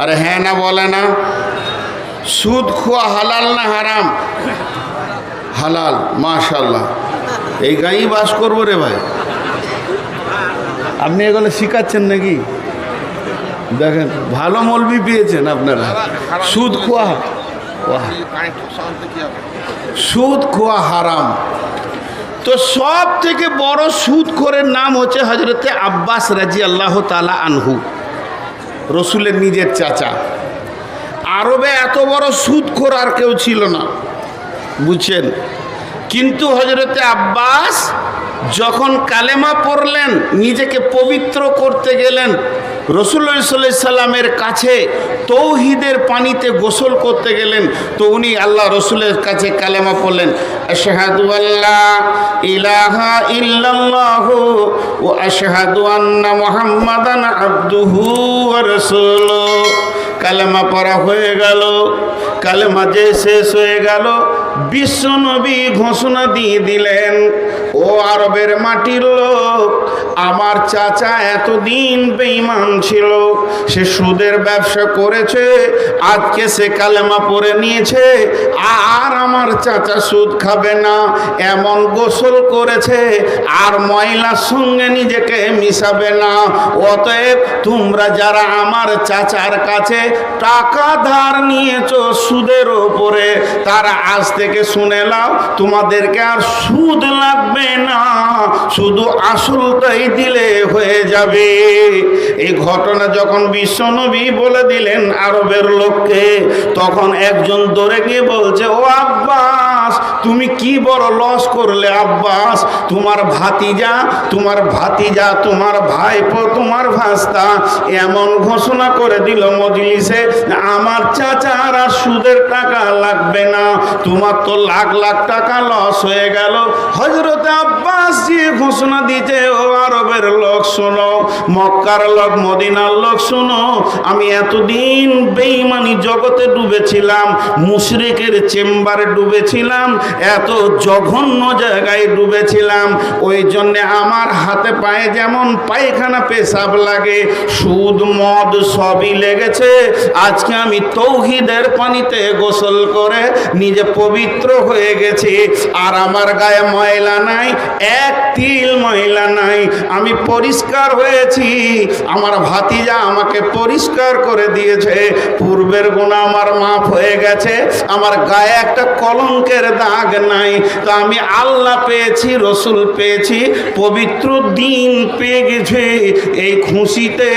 আরে হ্যাঁ না বলে না? সুদ খোয়া হালাল না হারাম? হালাল। মাশাআল্লাহ, এই গাঁয়েই বাস করবো রে ভাই। আপনি এগুলো শিখাচ্ছেন নাকি? দেখেন ভালো মৌলবি পেয়েছেন আপনারা। সুদ খোয়া, সুদ খোয়া হারাম। তো সব থেকে বড় সুদখোরের নাম হচ্ছে হজরতে আব্বাস রাদিয়াল্লাহু তাআলা আনহু, রসুলের নিজের চাচা। আরবে এত বড় সুদখোর আর কেউ ছিল না, বুঝছেন? কিন্তু হজরতে আব্বাস যখন কালেমা পড়লেন, নিজেকে পবিত্র করতে গেলেন, রাসূলুল্লাহ সাল্লাল্লাহু আলাইহি সাল্লামের কাছে তৌহিদের পানিতে গোসল করতে গেলেন, তো উনি আল্লাহ রসুলের কাছে কালেমা পড়লেন, আশহাদু আল্লা ইলাহা ইল্লাল্লাহু ওয়া আশহাদু আন্না মুহাম্মাদান আবদুহু ওয়া রাসূলুহু। কালেমা পড়া হয়ে গেল। কালেমা যে শেষ হয়ে গেল, বিশ্বনবী ঘোষণা দিয়ে দিলেন, ও আরবের মাটির লোক, আমার চাচা এতদিন বেঈমান ছিল, সে সুদের ব্যবসা করেছে, আজকে সে কালেমা পড়ে নিয়েছে, আর আমার চাচা সুদ খাবে না এমন গোসল করেছে, আর ময়লার সঙ্গে নিজেকে মিশাবে না। অতএব তোমরা যারা আমার চাচার কাছে টাকা ধার নিয়েছো সুদের ওপরে, তারা আজ থেকে শুনে নাও, তোমাদেরকে আর সুদ লাগবে না, শুধু আসলটাই দিলে হয়ে যাবে। এই ঘটনা যখন বিশ্বনবী বলে দিলেন আরবের লোককে, তখন একজন দৌড়ে গিয়ে বলছে, ও আব্বাস, তুমি কি বড় লস করলে আব্বাস, তোমার ভাতিজা, তোমার ভাইপো, তোমার ভাস্তা এমন ঘোষণা করে দিল মজলিসে, আমার চাচার আর সুদের টাকা লাগবে না, তোমার তো লাখ লাখ টাকা লস হয়ে গেল। হযরত আব্বাস যে ঘোষণা দিতে, ও আরবের লোক শোনো, মক্কার লোক, মদিনার লোক শোনো, আমি এতদিন বেঈমানি জগতে ডুবেছিলাম, মুশরিকের চেম্বারে ডুবেছিলাম, এত জঘন্য জায়গায় ডুবেছিলাম, ওই জন্যে আমার হাতে পায়ে যেমন পায়খানা পেশাব লাগে, সুদ মদ সবই লেগেছে। আজকে আমি তৌহিদের পানিতে গোসল করে নিজে পবিত্র হয়ে গেছি, আর আমার গায়ে ময়লা নাই, এক তিল ময়লা নাই, আমি পরিষ্কার হয়েছি। আমার ভাতিজা আমাকে পরিষ্কার করে দিয়েছে, পূর্বের গুনাহ আমার মাফ হয়ে গেছে, আমার গায়ে একটা কলঙ্কের দাগ নাই। তো আমি আল্লাহ পেয়েছি, রসুল পেয়েছি, পবিত্র দিন পেয়ে গেছি। এই খুশিতে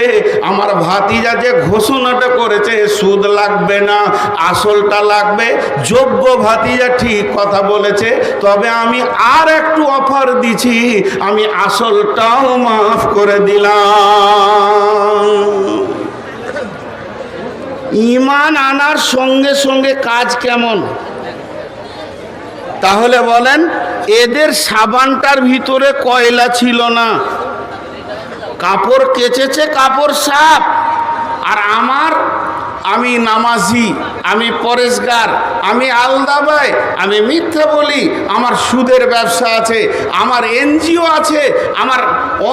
আমার ভাতিজা যে ঘোষণাটা করেছে সুদ লাগবে না, আসলটা লাগবে, যোগ্য ভাতিজা ঠিক কথা বলেছে, তবে আমি আর একটু অফার দিছি, আমি আসলটাও মাফ করে দিলাম। ঈমান আনার সঙ্গে সঙ্গে কাজ কেমন? তাহলে বলেন, এদের সাবানটার ভিতরে কয়লা ছিল না, কাপড় কেচেছে, কাপড় সাফ। আর আমি নামাজি, আমি পরেশগার, আমি আলদাবাই, আমি মিথ্যা বলি, আমার সুদের ব্যবসা আছে, আমার এনজিও আছে, আমার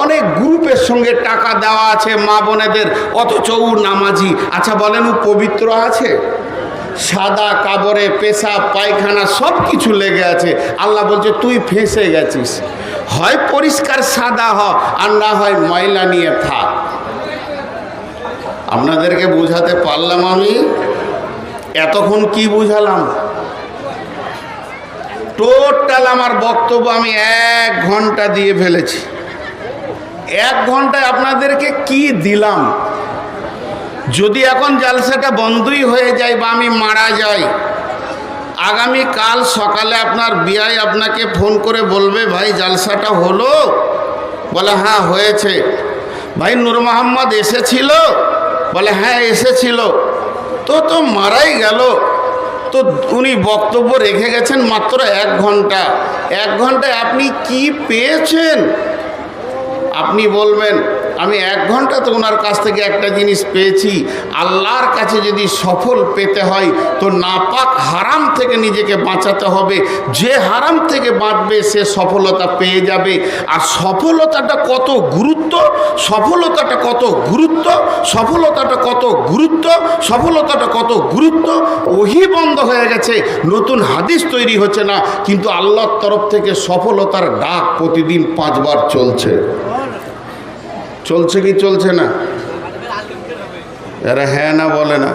অনেক গ্রুপের সঙ্গে টাকা দেওয়া আছে মা বোনেদের, অথচ ও নামাজি। আচ্ছা বলেন, ও পবিত্র আছে? সাদা কাপড়ে পেশাব পায়খানা সব কিছু লেগে আছে। আল্লাহ বলছে তুই ফেঁসে গেছিস, হয় পরিষ্কার সাদা হ, আর না হয় ময়লা নিয়ে থাক। আপনাদেরকে বোঝাতে পারলাম? আমি এতক্ষণ কি বুঝালাম? টোটাল আমার বক্তব্য আমি 1 ঘন্টা দিয়ে ফেলেছি। 1 ঘন্টায় আপনাদেরকে কি দিলাম? যদি এখন জালসাটা বন্ধই হয়ে যায় বা আমি মারা যাই, আগামী কাল সকালে আপনার বিআই আপনাকে ফোন করে বলবে, ভাই জালসাটা হলো? বলে হ্যাঁ হয়েছে। ভাই নূর মোহাম্মদ এসেছিল? বলে হ্যাঁ এসেছিল। তো মারাই গেল। তো উনি বক্তব্য রেখে গেছেন মাত্র 1 ঘন্টা। 1 ঘন্টায় আপনি কি পেয়েছেন? আপনি বলবেন আমি 1 ঘন্টাতে ওনার কাছ থেকে একটা জিনিস পেয়েছি, আল্লাহর কাছে যদি সফল পেতে হয় তো নাপাক হারাম থেকে নিজেকে বাঁচাতে হবে। যে হারাম থেকে বাঁচবে সে সফলতা পেয়ে যাবে। আর সফলতাটা কত গুরুত্ব, সফলতাটা কত গুরুত্ব, সফলতাটা কত গুরুত্ব, সফলতাটা কত গুরুত্ব। ওহি বন্ধ হয়ে গেছে, নতুন হাদিস তৈরি হচ্ছে না, কিন্তু আল্লাহর তরফ থেকে সফলতার ডাক প্রতিদিন 5 বার চলছে। চলছে কি চলছে না? এরা হ্যাঁ না বলে না।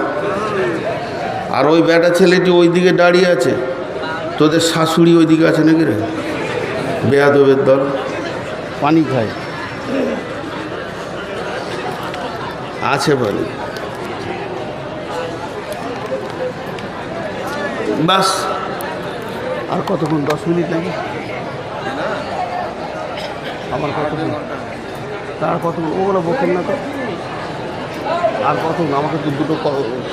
আর ওই বেটা ছেলেটি ওই দিকে দাঁড়িয়ে আছে, তোদের শাশুড়ি ওই দিকে আছে নাকি রে? বেয়াদবের দল, পানি খায় আছে বলে। বাস আর কতক্ষণ? 10 মিনিট নাকি? আমার কতক্ষণ? তার কতক্ষণ? ওগুলো বকেন না তো। আর কতক্ষণ? আমাকে তো দুটো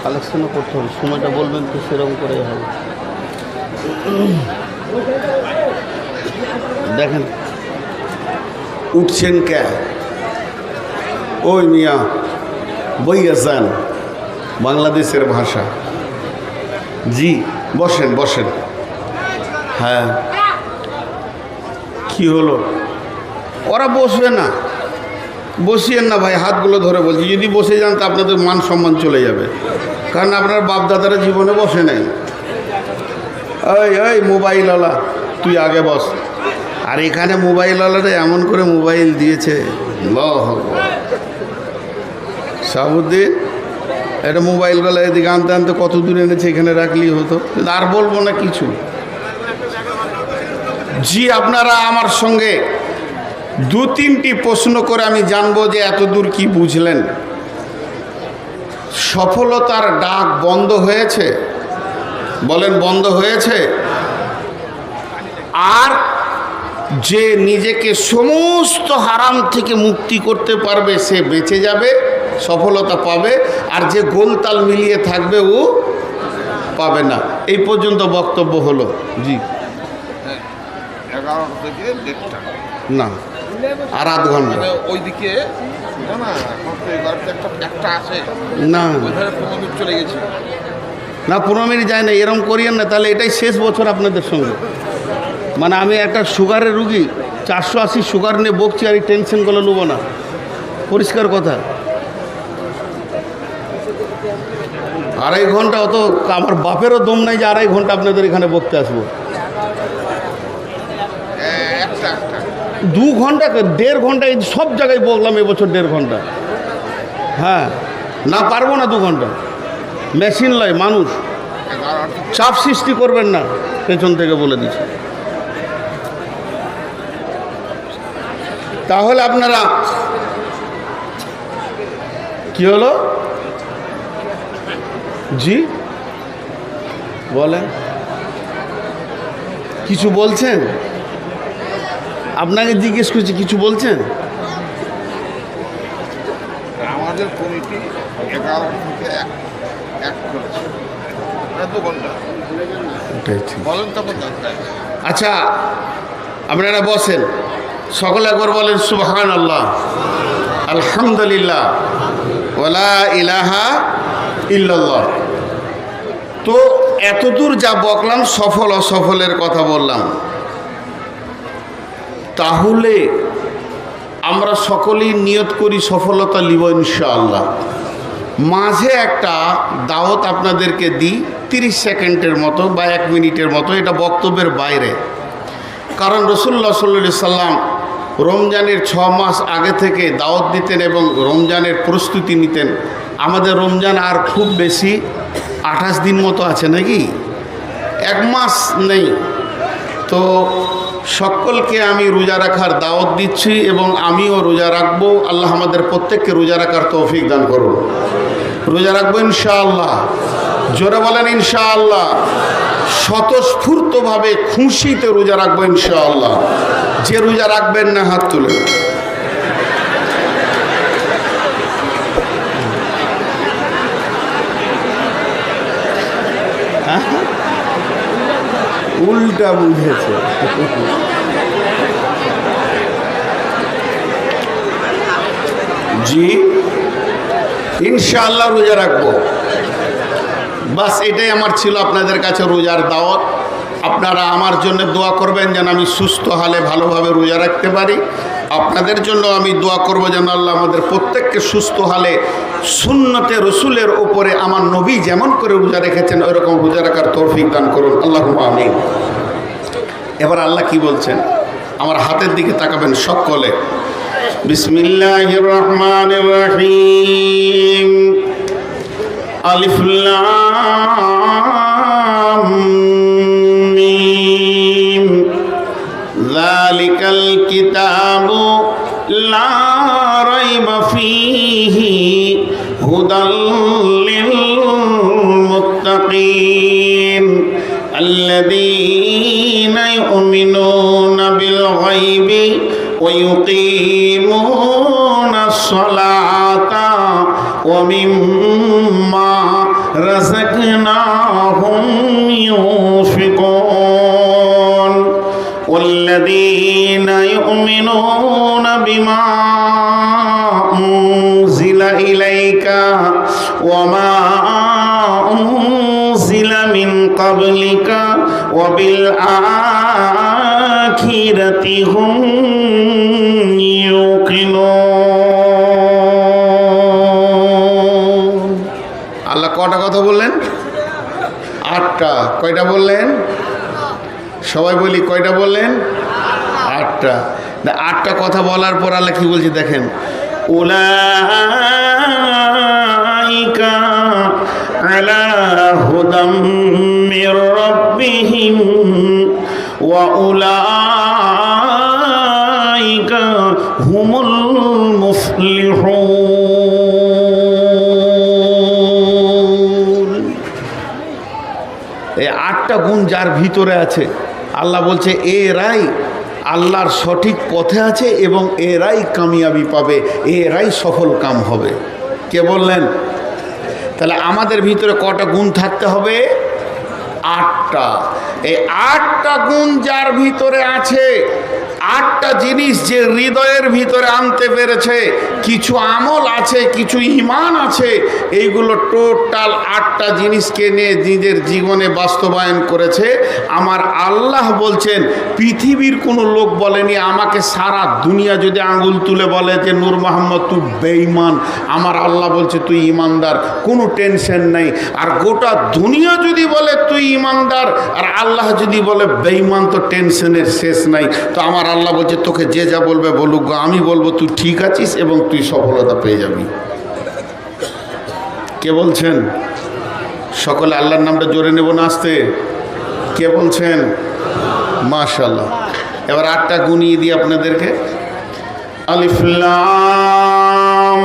কালেকশনও করতে হবে, সময়টা বলবেন তো সেরকম করে হবে। দেখেন উঠছেন কে? ওই মিয়া বইয়াজান, বাংলাদেশের ভাষা। জি বসেন বসেন। হ্যাঁ কি হলো? ওরা বসবে না, বসিয়েন না ভাই, হাতগুলো ধরে বলছি। যদি বসে যান তো আপনাদের মান সম্মান চলে যাবে, কারণ আপনার বাপ দাদারা জীবনে বসে নাই। ওই ওই মোবাইলওয়ালা তুই আগে বস। আর এখানে মোবাইলওয়ালারা এমন করে মোবাইল দিয়েছে, সাবুদ্দিন এটা মোবাইলগুলো এদিকে আনতে আনতে কত দূরে এনেছে, এখানে রাখলেই হতো। আর বলবো না কিছু। জি আপনারা আমার সঙ্গে 2-3টি প্রশ্ন করে আমি জানবো যে এত দূর কি বুঝলেন। সফলতার ডাক বন্ধ হয়েছে? বলেন বন্ধ হয়েছে? আর যে নিজেকে সমস্ত হারাম থেকে মুক্তি করতে পারবে সে বেঁচে যাবে, সফলতা পাবে। আর যে গোলতাল মিলিয়ে থাকবে ও পাবে না। এই পর্যন্ত বক্তব্য হলো। জি 11 থেকে 1:30 না আর আধ ঘন্টা ওইদিকে একটা আছে না ওইখানে 15 মিনিট চলে গেছে। না 15 মিনিট যায় না, এরকম করিয়েন না। তাহলে এটাই শেষ বছর আপনাদের সঙ্গে। মানে আমি একটা সুগারের রুগী, 480 সুগার নিয়ে বকছি, আর এই টেনশনগুলো নেবো না। পরিষ্কার কথা। 2.5 ঘন্টা অত আমার বাপেরও দম নাই যে 2.5 ঘন্টা আপনাদের এখানে বকতে আসবো। 2 ঘন্টা 1.5 ঘন্টা এই সব জায়গায় বললাম এবছর 1.5 ঘন্টা। হ্যাঁ না পারবো না 2 ঘন্টা। মেশিন লয় মানুষ, চাপ সৃষ্টি করবেন না, পেছন থেকে বলে দিচ্ছি। তাহলে আপনারা কি হলো? জি বলেন, কিছু বলছেন? আপনাকে জিজ্ঞেস করছি, কিছু বলছেন? আমাদের কমিটি 11 থেকে 1 করেছে, 2 ঘন্টা। বলেন তখন আচ্ছা আপনারা বসেন, সকলে একবার বলেন সুবহানাল্লাহ, আলহামদুলিল্লাহ, ওয়ালা ইলাহা ইল্লাল্লাহ। তো এতদূর যা বকলাম সফল অসফলের কথা বললাম। তাহলে আমরা সকলেই নিয়ত করি সফলতা লিব ইনশাআল্লাহ। মাঝে একটা দাওয়াত আপনাদেরকে দিই, 30 সেকেন্ডের মতো বা 1 মিনিটের মতো, এটা বক্তব্যের বাইরে। কারণ রাসূলুল্লাহ সাল্লাল্লাহু আলাইহি সাল্লাম রমজানের 6 মাস আগে থেকে দাওয়াত দিতেন এবং রমজানের প্রস্তুতি নিতেন। আমাদের রমজান আর খুব বেশি 28 দিন মতো আছে নাকি, 1 মাস নেই। তো সকলকে আমি রোজা রাখার দাওয়াত দিচ্ছি এবং আমিও রোজা রাখবো। আল্লাহ আমাদের প্রত্যেককে রোজা রাখার তৌফিক দান করুন। রোজা রাখবো ইনশাআল্লাহ। জোরে বলেন ইনশাআল্লাহ। স্বতঃস্ফূর্তভাবে খুশিতে রোজা রাখবো ইনশাআল্লাহ। যে রোজা রাখবেন না হাত তুলে। উল্টা বুঝেছে। জি ইনশাআল্লাহ রোজা রাখবো। বাস এটাই আমার ছিল আপনাদের কাছে রোজার দাওয়াত। আপনারা আমার জন্য দোয়া করবেন যেন আমি সুস্থ হালে ভালোভাবে রোজা রাখতে পারি। আপনাদের জন্য আমি দোয়া করব যেন আল্লাহ আমাদের প্রত্যেককে সুস্থ হালে সুন্নতে রসুলের ওপরে আমার নবী যেমন করে রোজা রেখেছেন ওইরকম রোজা রাখার তৌফিক দান করুন, আল্লাহুম্মা আমিন। এবার আল্লাহ কি বলছেন আমার হাতের দিকে তাকাবেন সকলে। বিসমিল্লাহির রহমানির রহিম। আলিফ লাম মিম যালিকাল কিতাবু লা রাইবা ফীহি হুদাল লিল মুত্তাকিন আল্লাযীনা ইউমিনুনা বিল গায়বি ওয়া ইউকিমুনাস সালাতা ওয়া মিম্মা রাযাকনাহুম ইউনফিকুন ওয়াল্লাযীনা ইউমিনুনা বিমা উনজিলা ইলাইকা ওয়া মা উনজিলা মিন ক্বাবলিকা ওয়া বিল আখিরাতি হুম ইউকিনুন। আল্লাহ কটা কথা বললেন? 8টা। কয়টা বললেন? সবাই বলি কয়টা বললেন? 8টা। 8টা কথা বলার পর আল্লাহ কি বলছে দেখেন, উলাইকা আলা হুদাম মির রাব্বিহিম ওয়া উলাইকা হুমুল মুফলিহুন। এই 8টা গুণ যার ভিতরে আছে আল্লাহ বলছে এরাই আল্লাহর সঠিক পথে আছে এবং এরাই কামিয়াবি পাবে, এরাই সফল কাম হবে। কে বললেন? তাহলে আমাদের ভিতরে কটা গুণ থাকতে হবে? 8টা। এই 8টা গুণ যার ভিতরে আছে, 8টা জিনিস যে হৃদয়ের ভিতরে আনতে পেরেছে, কিছু আমল আছে, কিছু ঈমান আছে, এইগুলো টোটাল 8টা জিনিসকে নিয়ে নিজের জীবনে বাস্তবায়ন করেছে। আমার আল্লাহ বলছেন পৃথিবীর কোনো লোক বলেনি আমাকে সারা দুনিয়া যদি আঙ্গুল তুলে বলে যে নূর মোহাম্মদ তুই বেঈমান, আমার আল্লাহ বলছে তুই ঈমানদার, কোনো টেনশন নেই। আর গোটা দুনিয়া যদি বলে তুই ঈমানদার আর আল্লাহ যদি বলে বেঈমান, তো টেনশনের শেষ নাই। তো আমার আল্লাহ বলছে তোকে যে যা বলবে বলুক, আমি বলবো তুই ঠিক আছিস এবং তুই সফলতা পেয়ে যাবি। কে বলছেন? সকলে আল্লাহর নামটা জোরে নেব না আসতে? কে বলছেন? মাশাআল্লাহ। এবার 8টা গুনিয়ে দিই আপনাদেরকে। আলিফ লাম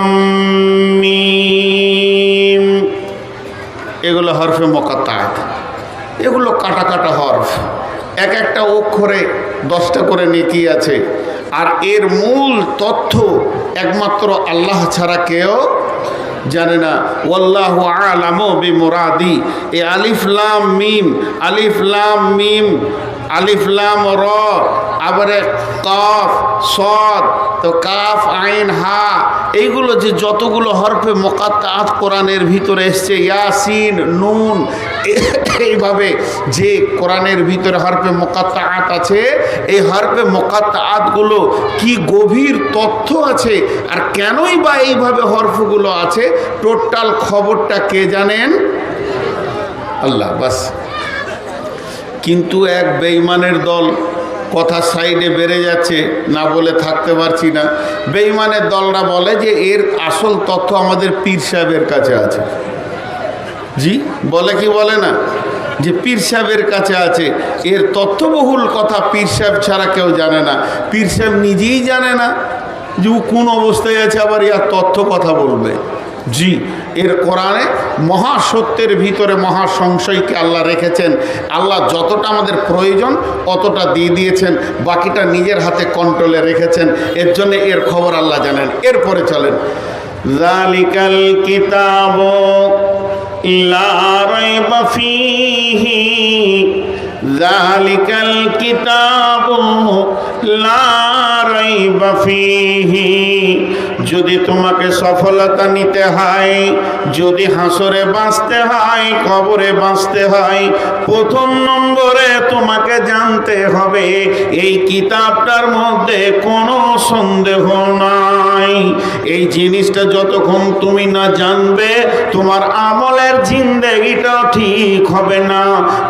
মিম, এগুলো হরফে মুকাত্তাআত, এগুলো কাটা কাটা হরফ, এক একটা অক্ষরে 10টা করে নেকি আছে। আর এর মূল তথ্য একমাত্র আল্লাহ ছাড়া কেউ জানে না। ওয়াল্লাহু আ'লামু বিমুরাদি। এই আলিফ লাম মিম, আলিফ লাম মিম, আলিফ লাম র, আবারে কাফ সদ, তো কাফ আইন হা, এইগুলো যে যতগুলো হরফে মুকাত্তাআত কোরআনের ভিতরে এসছে, ইয়াসিন নুন, এইভাবে যে কোরআনের ভিতরে হরফে মুকাত্তাআত আছে, এই হরফে মুকাত্তাআতগুলো কি গভীর তথ্য আছে আর কেনই বা এইভাবে হরফগুলো আছে, টোটাল খবরটা কে জানেন? আল্লাহ বাস। কিন্তু এক বেঈমানের দল, কথা সাইডে বেড়ে যাচ্ছে, না বলে থাকতে পারছি না। বেঈমানের দলরা বলে যে এর আসল তথ্য আমাদের পীর সাহেবের কাছে আছে। জি বলে কি বলে না, যে পীর সাহেবের কাছে আছে। এর তথ্যবহুল কথা পীর সাহেব ছাড়া কেউ জানে না। পীর সাহেব নিজেই জানে না যে ও কোন অবস্থায় আছে, আবার ইয়ার তথ্য কথা বলবে। জি, এর কোরআনে মহাসত্যের ভিতরে মহা সংশয়কে আল্লাহ রেখেছেন। আল্লাহ যতটা আমাদের প্রয়োজন অতটা দিয়ে দিয়েছেন, বাকিটা নিজের হাতে কন্ট্রোলে রেখেছেন। এর জন্য এর খবর আল্লাহ জানেন। এরপরে চলেন, যালিকাল কিতাবু লা রাইবা ফীহি, যালিকাল কিতাবু লা রাইবা ফীহি, যদি তোমাকে সফলতা নিতে হয়, যদি হাসরে বাঁচতে হয়, কবরে বাঁচতে হয়, প্রথম নম্বরে তোমাকে জানতে হবে এই কিতাবটার মধ্যে কোনো সন্দেহ নাই। এই জিনিসটা যতক্ষণ তুমি না জানবে, তোমার আমলের জিন্দেগিটাও ঠিক হবে না।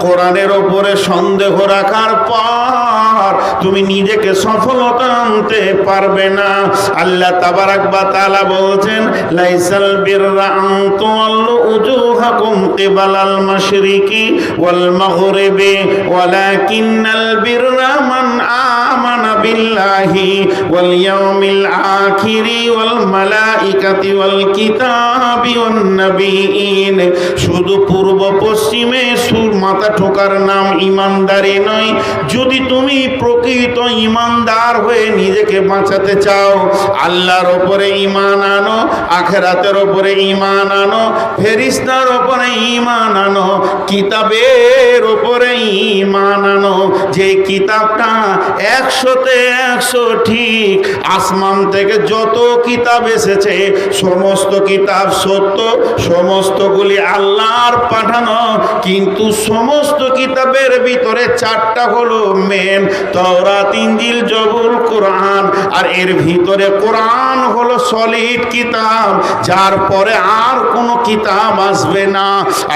কোরআনের ওপরে সন্দেহ রাখার পর তুমি নিজেকে সফলতা আনতে পারবে না। আল্লাহ তাবারাক ওয়া তাআলা বলছেন, লাইসাল বিররা আন তুওয়াল্লু উজুহাকুম কিবালাল মাশরিকি ওয়াল মাগরিবি ওয়ালাকিন্নাল বিররা মান আমানা বিল্লাহি ওয়াল ইয়াউমিল আখিরি ওয়াল মালাইকাতি ওয়াল কিতাবি ওয়ান নাবিয়িন। শুধু পূর্ব পশ্চিমে সুর মাথা ঠোকার নাম ইমানদারি নয়। যদি তুমি প্রকৃত ইমানদার হয়ে নিজেকে বাঁচাতে চাও, আল্লাহর ওপরে ঈমান আনো, আখিরাতের ওপরে ঈমান আনো, ফেরেশতার ওপরে ঈমান আনো, কিতাবের ওপরে ঈমান আনো। যে কিতাবটা 100-তে 100 ঠিক। আসমান থেকে যত কিতাব এসেছে সমস্ত কিতাব সত্য, সমস্তগুলি আল্লাহর পাঠানো। কিন্তু সমস্ত কিতাবের ভিতরে 4টা হলো মেন, তাওরাত, ইনজিল, জবুর, কোরআন। আর এর ভিতরে কোরআন হলো সলিড কিতাব, যার পরে আর কোনো কিতাব আসবে না।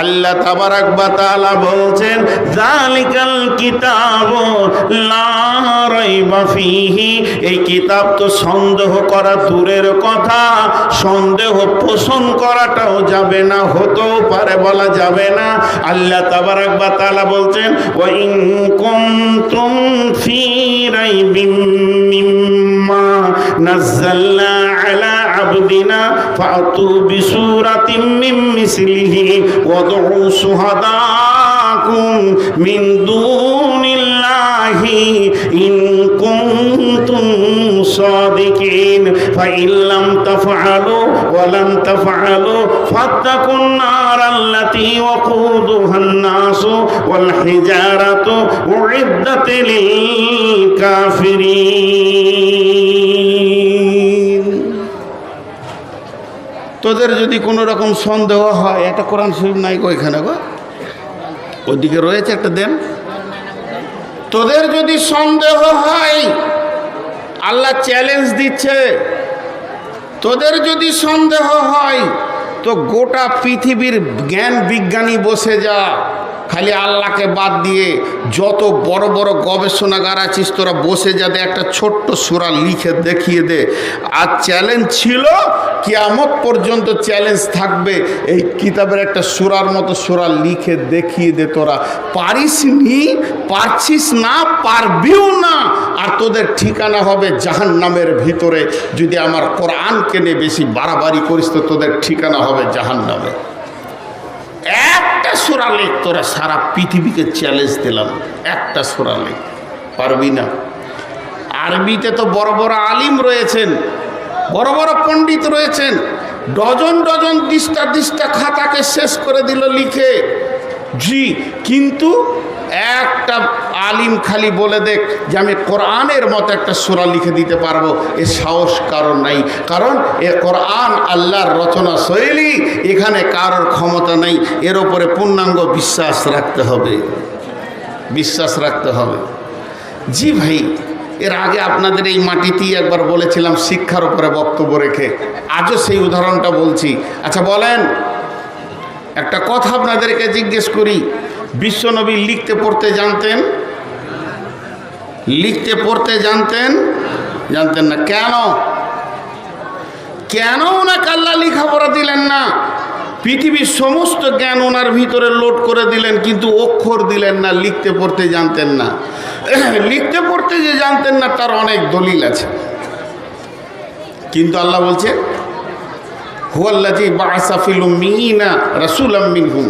আল্লাহ তাবারাক ওয়া তাআলা বলছেন, যালিকাল কিতাবু লা রাইবা ফীহি। এই কিতাব তো সন্দেহ করা দূরের কথা, সন্দেহ পোষণ করাটাও যাবে না, হতেও পারে, বলা যাবে না। আল্লাহ তাবারাক ওয়া তাআলা বলছেন, ওয়া ইন কুনতুম ফী রাইবিম মিম্মা নাযালনা আলা আবদিনা ফাতু বিসূরাতিম মিন মিসলিহি ওয়াদউ শুহাদাকুম মিন দুনিল্লাহি ইন কুনতুম সাদিকিন ফাইন লাম তাফআলু ওয়া লাম তাফআলু ফাত্তাকুন নারাল্লাতী ওয়াকুদুহান নাসু ওয়াল হিজারাতু উইদ্দাত লিল কাফিরিন। তোদের যদি কোনো রকম সন্দেহ হয়, একটা কোরআন শরীফ নাই গো এখানে গো, ওইদিকে রয়েছে, একটা দেন। তোদের যদি সন্দেহ হয়, আল্লাহ চ্যালেঞ্জ দিচ্ছে, তোদের যদি সন্দেহ হয় তো গোটা পৃথিবীর জ্ঞান বিজ্ঞানী বসে যা, খালি আল্লাহকে বাদ দিয়ে যত বড় বড় গবেষণাগার আছিস তোরা বসে যাতে একটা ছোট্ট সূরা লিখে দেখিয়ে দে। আর চ্যালেঞ্জ ছিল, কিয়ামত পর্যন্ত চ্যালেঞ্জ থাকবে, এই কিতাবের একটা সূরার মতো সূরা লিখে দেখিয়ে দে। তোরা পারিসনি, পারছিস না, পারবিও না। আর তোদের ঠিকানা হবে জাহান্নামের ভিতরে। যদি আমার কোরআনকে নিয়ে বেশি বাড়াবাড়ি করিস তো তোদের ঠিকানা হবে জাহান্নামে। একটা সূরা লেখ, তোরা সারা পৃথিবীকে চ্যালেঞ্জ দিলাম, একটা সূরা লেখ, পারবি না। আরবিতে তো বড় বড় আলিম রয়েছেন, বড় বড় পণ্ডিত রয়েছেন, ডজন ডজন দিস্তা খাতাকে শেষ করে দিল লিখে। জি, কিন্তু একটা আলিম খালি বলে দেখ যে আমি কোরআনের মতো একটা সূরা লিখে দিতে পারবো, এ সাহস কারণ নাই। কারণ এ কোরআন আল্লাহর রচনা শৈলী, এখানে কারোর ক্ষমতা নেই। এর ওপরে পূর্ণাঙ্গ বিশ্বাস রাখতে হবে, বিশ্বাস রাখতে হবে। জি ভাই, এর আগে আপনাদের এই মাটিতেই একবার বলেছিলাম শিক্ষার উপরে বক্তব্য রেখে, আজও সেই উদাহরণটা বলছি। আচ্ছা বলেন, একটা কথা আপনাদেরকে জিজ্ঞেস করি, বিশ্বনবী লিখতে পড়তে জানতেন? লিখতে পড়তে জানতেন? জানতেন না। কেন? কেন ওনাকে আল্লাহ লেখাপড়া দিলেন না? পৃথিবীর সমস্ত জ্ঞান ওনার ভিতরে লোড করে দিলেন, কিন্তু অক্ষর দিলেন না, লিখতে পড়তে জানতেন না। লিখতে পড়তে যে জানতেন না তার অনেক দলিল আছে, কিন্তু আল্লাহ বলছে, হুয়াল্লাযী বা'আসা ফিল উম্মিয়িনা রাসূলাম মিনহুম,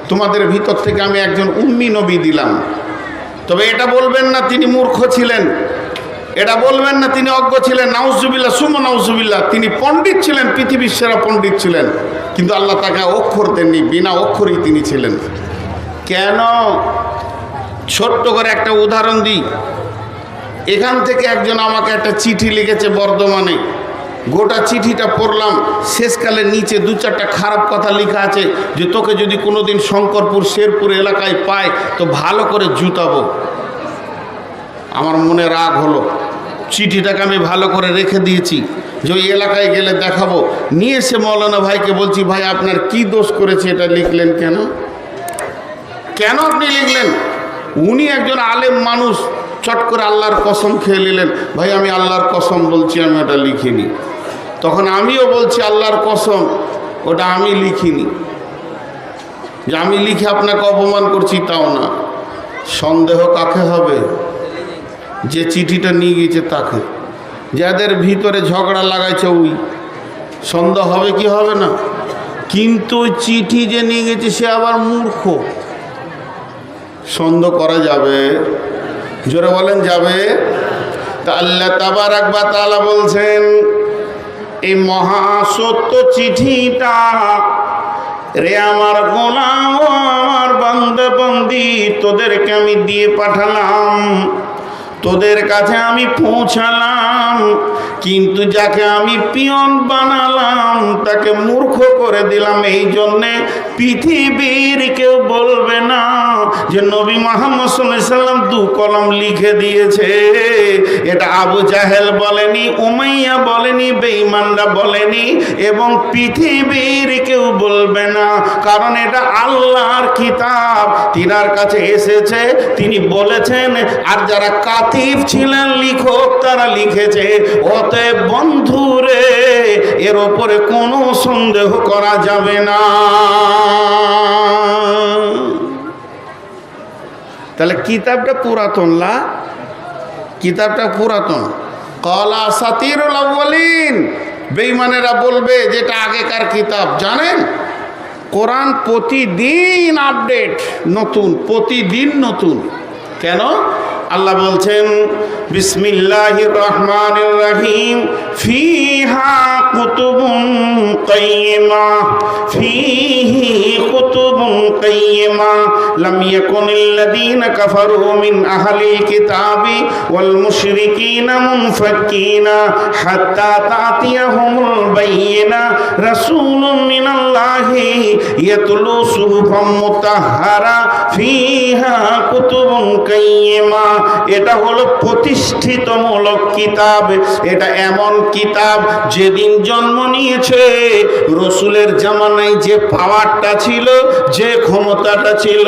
তোমাদের ভিতর থেকে আমি একজন উম্মি নবী দিলাম। তবে এটা বলবেন না তিনি মূর্খ ছিলেন, এটা বলবেন না তিনি অজ্ঞ ছিলেন, নাউজুবিল্লাহ সুম্মা নাউজুবিল্লাহ, তিনি পণ্ডিত ছিলেন, পৃথিবীর সেরা পণ্ডিত ছিলেন, কিন্তু আল্লাহ তাকে অক্ষর দেননি, বিনা অক্ষরেই তিনি ছিলেন। কেন? ছোট্ট করে একটা উদাহরণ দিই। এখান থেকে একজন আমাকে একটা চিঠি লিখেছে বর্ধমানে, গোটা চিঠিটা পড়লাম, শেষকালে নিচে 2-4টা খারাপ কথা লেখা আছে যে তোকে যদি কোনোদিন শঙ্করপুর শেরপুর এলাকায় পায় তো ভালো করে জুতাবো। আমার মনে রাগ হলো, চিঠিটাকে আমি ভালো করে রেখে দিয়েছি যে ওই এলাকায় গেলে দেখাবো। নিয়ে এসে মৌলানা ভাইকে বলছি, ভাই আপনার কি দোষ করেছে, এটা লিখলেন কেন? কেন আপনি লিখলেন? উনি একজন আলেম মানুষ, চট করে আল্লাহর কসম খেয়ে নিলেন, ভাই আমি আল্লাহর কসম বলছি আমি ওটা লিখিনি। তখন আমিও বলছি আল্লাহর কসম ওটা আমি লিখিনি, যে আমি লিখে আপনাকে অপমান করছি তাও না। সন্দেহ কাকে হবে? যে চিঠিটা নিয়ে গিয়েছে তাকে। যাদের ভিতরে ঝগড়া লাগাইছে ওই সন্দেহ হবে কি হবে না? কিন্তু ওই চিঠি যে নিয়ে গেছে সে আবার মূর্খ, সন্দেহ করা যাবে? জোরে বলেন যাবে? তা আল্লাহ তাবারাক ওয়া তাআলা বলছেন এই মহা সত্য চিঠিটা রে আমার গোলাম ও আমার বান্দা বান্দি, তোদেরকে আমি দিয়ে পাঠালাম, তোদের কাছে আমি পৌঁছালাম, কিন্তু যাকে আমি পিয়ন বানালাম তাকে মূর্খ করে দিলাম। এই জন্যে পৃথিবীর কেউ বলবে না যে নবী মুহাম্মদ সাল্লাল্লাহু আলাইহি সাল্লাম 2 কলম লিখে দিয়েছে। এটা আবু জাহেল বলেনি, উমাইয়া বলেনি, বেঈমানরা বলেনি, এবং পৃথিবীর কেউ বলবে না, কারণ এটা আল্লাহর কিতাব, তিনার কাছে এসেছে, তিনি বলেছেন। আর যারা কাতিব ছিলেন লিখক তারা লিখেছে। অতএব বন্ধুরে এর ওপরে কোনো সন্দেহ করা যাবে না। তাহলে কিতাবটা পুরাতন না? কিতাবটা পুরাতন। ক্বালা আসাতিরুল আউয়ালিন, বেঈমানেরা বলবে যেটা আগেকার কিতাব। জানেন কোরআন প্রতিদিন আপডেট, নতুন, প্রতিদিন নতুন। কেন? আল্লাহ বলছেন বিসমিল্লাহির রহমানির রহিম, ফিহা কুতুবুন কাইয়্যিমা, ফিহি কুতুবুন কাইয়্যিমা লাম ইয়াকুনিল্লাযীনা কাফারু মিন আহলিল কিতাবি ওয়াল মুশরিকিনা মুনফাক্কিনা হাত্তা তা'তিয়াহুমুল বায়্যিনা রাসূলুম মিনাল্লাহি ইয়াতলু সুহুফাম মুতাহহারা ফিহা কুতুবুন কাইয়্যিমা। এটা হলো প্রতিষ্ঠিতমূলক কিতাব। এটা এমন কিতাব যেদিন জন্ম নিয়েছে রসুলের জামানায় যে পাওয়ারটা ছিল, যে ক্ষমতাটা ছিল,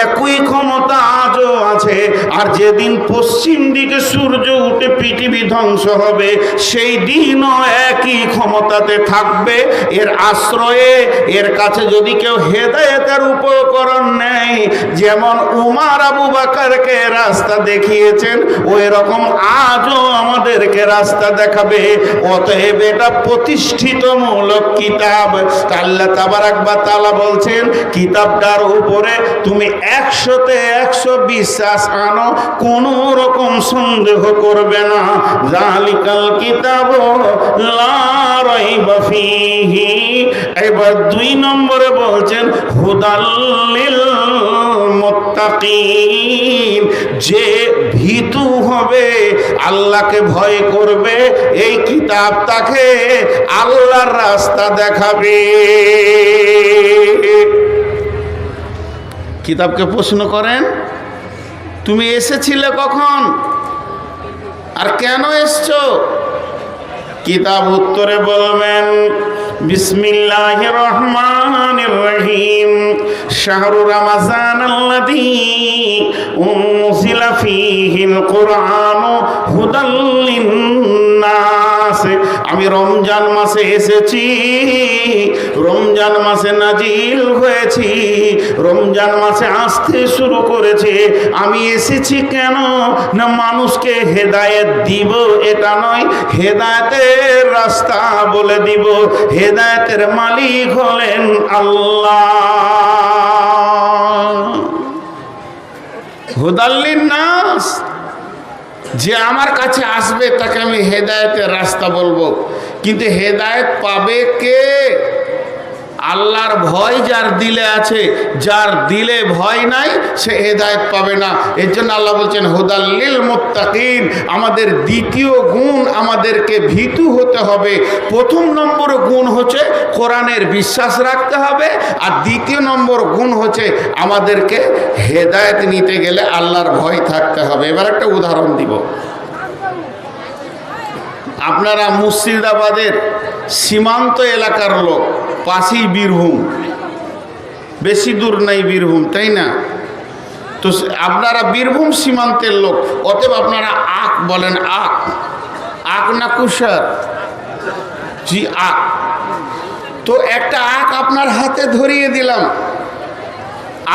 একই ক্ষমতা আজও আছে। আর যেদিন পশ্চিম দিকে সূর্য উঠে পৃথিবী ধ্বংস হবে সেই দিনও একই ক্ষমতাতে থাকবে। এর আশ্রয়ে এর কাছে যদি কেউ হেদায়েতের উপকরণ নেয়, যেমন উমর আবু বকরকে রাস্তা দেখিয়েছেন ওই রকম আজও আমাদেরকে রাস্তা দেখাবে। অতএব এটা প্রতিষ্ঠিতমূলক কিতাব। আল্লাহ তাবারাক ওয়া তাআলা বলছেন কিতাবটার উপরে তুমি 100-তে 100 বিশ্বাস আনো, কোনো রকম সন্দেহ করবে না। যালিকাল কিতাবু লা রাইবা ফীহি। এবার 2 নম্বরে বলছেন হুদাল লিল মুত্তাকিন, যে ভীতু হবে, আল্লাহকে ভয় করবে, এই কিতাব তাকে আল্লাহর রাস্তা দেখাবে। কিতাবকে প্রশ্ন করেন তুমি এসেছিলে কখন আর কেন এসছো? কিতাব উত্তরে বলবেন বিসমিল্লাহির রহমানির রহিম, শাহরু রমাযানাল্লাযী উনজিলা ফীহিল কুরআনু হুদাল লিন্নাস। আমি রমজান মাসে এসেছি, রমজান মাসে নাজিল হয়েছি, রমজান মাসে আসতে শুরু করেছে। আমি এসেছি কেন না মানুষকে হেদায়েত দিব, এটা নয়, হেদায়েতের রাস্তা বলে দিব। হেদায়েতের মালিক হলেন আল্লাহ। হুদাল লিন্নাস, যে আমার কাছে আসবে তাকে আমি হেদায়েতের রাস্তা বলবো। কিন্তু হেদায়েত পাবে কে? আল্লাহর ভয় যার দিলে আছে, যার দিলে ভয় নাই সে হেদায়েত পাবে না। এর জন্য আল্লাহ বলছেন হুদাল্লিল মুত্তাকিন। আমাদের দ্বিতীয় গুণ, আমাদেরকে ভীতু হতে হবে। প্রথম নম্বর গুণ হচ্ছে কোরআনের বিশ্বাস রাখতে হবে, আর দ্বিতীয় নম্বর গুণ হচ্ছে আমাদেরকে হেদায়েত নিতে গেলে আল্লাহর ভয় থাকতে হবে। এবার একটা উদাহরণ দিব। আপনারা মুর্শিদাবাদের সীমান্ত এলাকার লোক, পাশেই বীরভূম, বেশি দূর নাই বীরভূম, তাই না? তো আপনারা বীরভূম সীমান্তের লোক, অতএব আপনারা আখ বলেন, আখ আখ না কুষার? জি আখ। তো একটা আখ আপনার হাতে ধরিয়ে দিলাম,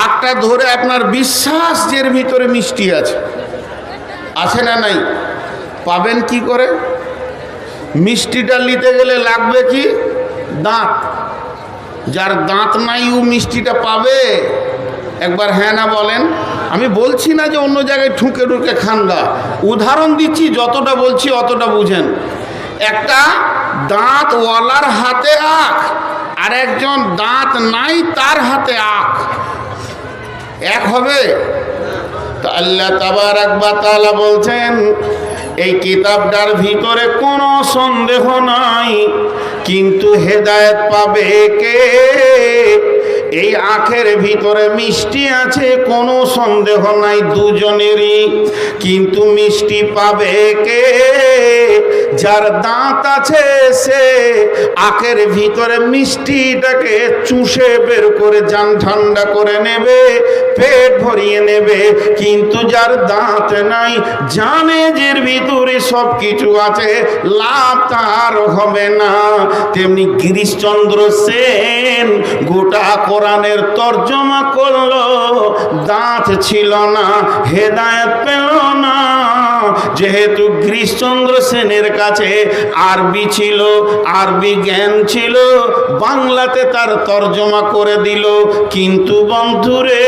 আখটা ধরে আপনার বিশ্বাস যে এর ভিতরে মিষ্টি আছে, আছে না নাই? পাবেন কি করে? মিষ্টিটা নিতে গেলে লাগবে কি? দাঁত। যার দাঁত নাই ও মিষ্টিটা পাবে? একবার হ্যাঁ না বলেন। আমি বলছি না যে অন্য জায়গায় ঠুকে ঠুকে খানগা, উদাহরণ দিচ্ছি, যতটা বলছি অতটা বুঝেন। একটা দাঁতওয়ালার হাতে আখ, আর একজন দাঁত নাই তার হাতে আখ, এক হবে? তো আল্লাহ তাবারাক ওয়া তাআলা বলছেন এই কিতাবটার ভিতরে কোনো সন্দেহ নাই, কিন্তু হেদায়েত পাবে কে? এই আখের ভিতরে মিষ্টি আছে, কোনো সন্দেহ নাই দুজনেরই, কিন্তু মিষ্টি পাবে কে? যার দাঁত আছে সে আখের ভিতরে মিষ্টিটাকে চুষে বের করে জান ঠান্ডা করে নেবে, পেট ভরিয়ে নেবে। কিন্তু যার দাঁত নাই, জানে যে এর ভিতরে সব কিছু আছে, লাভ তার হবে না। তেমনি গিরিশচন্দ্র সেন গোটা কোরআনের তর্জমা করলো, দাঁত ছিল না, হেদায়েত পেল না। যেহেতু গিরিশচন্দ্র সেনের কাছে আরবি ছিল, আরবি জ্ঞান ছিল, বাংলাতে তার তর্জমা করে দিল। কিন্তু বন্ধুরে,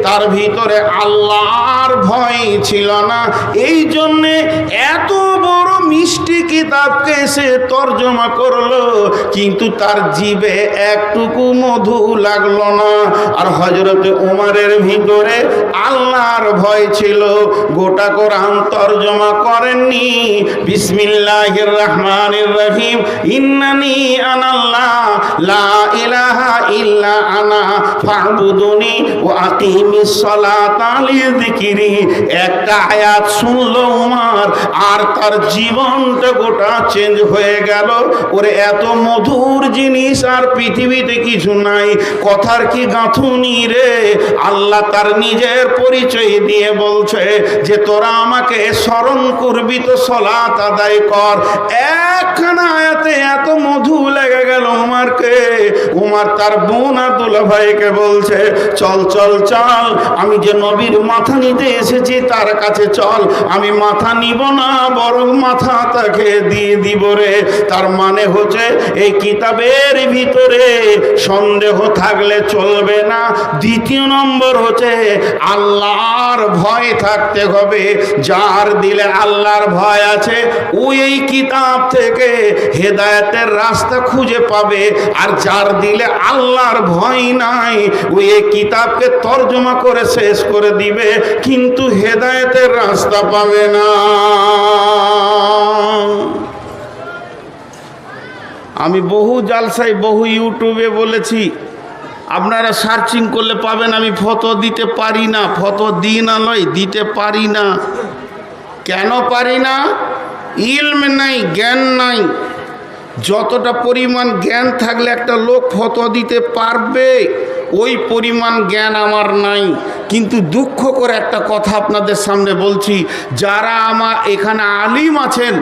তার ভিতরে আল্লাহর ভয় ছিল না, এই জন্যে এত বড় মিষ্টি কিতাবকে সে তর্জমা করলো, কিন্তু তার জিভে একটুকু মধু লাগলো না। আর হযরতে ওমরের ভিতরে আল্লাহর ভয় ছিল, গোটা কোরআন তর্জমা করেননি। বিসমিল্লাহির রহমানির রহিম, ইন্নানি আনাল্লাহ লা ইলাহা ইল্লা আনা ফা'বুদুনি ওয়া আকিমিস সালাতা লিযিকরি। একটা আয়াত শুনলো ওমর, আর তার জীবনটা গোটা চেঞ্জ হয়ে গেল। ওরে এত মধুর জিনিস আর পৃথিবীতে কিছু নাই। কথার কি গাঁথুনি রে! আল্লাহ তার নিজের পরিচয় দিয়ে বলছে যে তোরা আমাকে স্মরণ করবি তো সালাত আদায় কর। একখানা আয়াতে এত মধু লেগে গেল ওমরকে। ওমর তার বোন আব্দুল্লাহ ভাইকে বলছে, চল চল চল, আমি যে নবীর মাথা নিতে এসেছি তার কাছে চল। আমি মাথা নিব না, বরং মাথা তাকে দিয়ে দিব রে। তার মানে হচ্ছে এই কিতাবের ভিতরে সন্দেহ থাকলে চলবে না। দ্বিতীয় নম্বর হচ্ছে আল্লাহর ভয় থাকতে হবে। যার দিলে আল্লাহর ভয় আছে, ও এই কিতাব থেকে হেদায়েতের রাস্তা খুঁজে পাবে। আর যার দিলে আল্লাহর ভয় নাই, ও এই কিতাবকে তর্জমা করে শেষ করে দিবে, কিন্তু হেদায়েতের রাস্তা পাবে না। আমি বহু জালসায়, বহু ইউটিউবে বলেছি, আপনারা সার্চিং করলে পাবেন। আমি ফতোয়া দিতে পারি না, ফতোয়া দিই না নয়, দিতে পারি না। কেন পারি না? ইলম নাই, জ্ঞান নাই। যতটা পরিমাণ জ্ঞান থাকলে একটা লোক ফতোয়া দিতে পারবে, ওই পরিমাণ জ্ঞান আমার নাই। কিন্তু দুঃখ করে একটা কথা আপনাদের সামনে বলছি, যারা আমার এখানে আলিম আছেন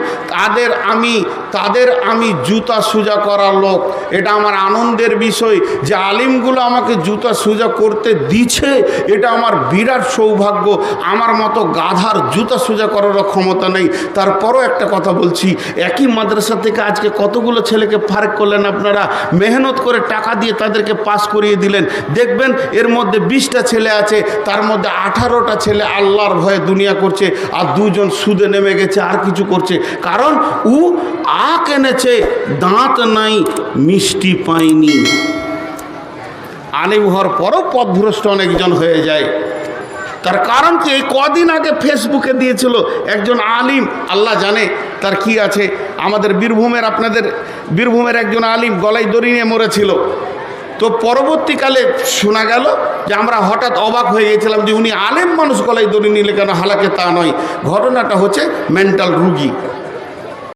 তাদের আমি জুতা সুজা করা লোক। এটা আমার আনন্দের বিষয় যে আলিমগুলো আমাকে জুতা সুজা করতে দিচ্ছে, এটা আমার বিরাট সৌভাগ্য। আমার মতো গাধার জুতা সুজা করারও ক্ষমতা নেই। তারপরও একটা কথা বলছি, একই মাদ্রাসা থেকে আজকে কতগুলো ছেলেকে ফারেক করলেন আপনারা, মেহনত করে টাকা দিয়ে তাদেরকে পাস করিয়ে দিলেন। দেখবেন এর মধ্যে 20টা ছেলে আছে, তার মধ্যে 18টা ছেলে আল্লাহর ভয়ে দুনিয়া করছে, আর 2জন সুদে নেমে গেছে, আর কিছু করছে। কারণ ও আখ এনেছে, দাঁত নাই, মিষ্টি পায়নি। আলিম হওয়ার পরও পথভ্রষ্ট অনেকজন হয়ে যায়। তার কারণ কি, এই কদিন আগে ফেসবুকে দিয়েছিল একজন আলিম, আল্লাহ জানে তার কি আছে। আমাদের আপনাদের বীরভূমের একজন আলিম গলায় দড়ি নিয়ে মরেছিল। তো পরবর্তীকালে শোনা গেল যে আমরা হঠাৎ অবাক হয়ে গেছিলাম যে উনি আলেম মানুষ গলায় দড়ি নিলে কেন, হালাকে তা নয়, ঘটনাটা হচ্ছে মেন্টাল রুগী।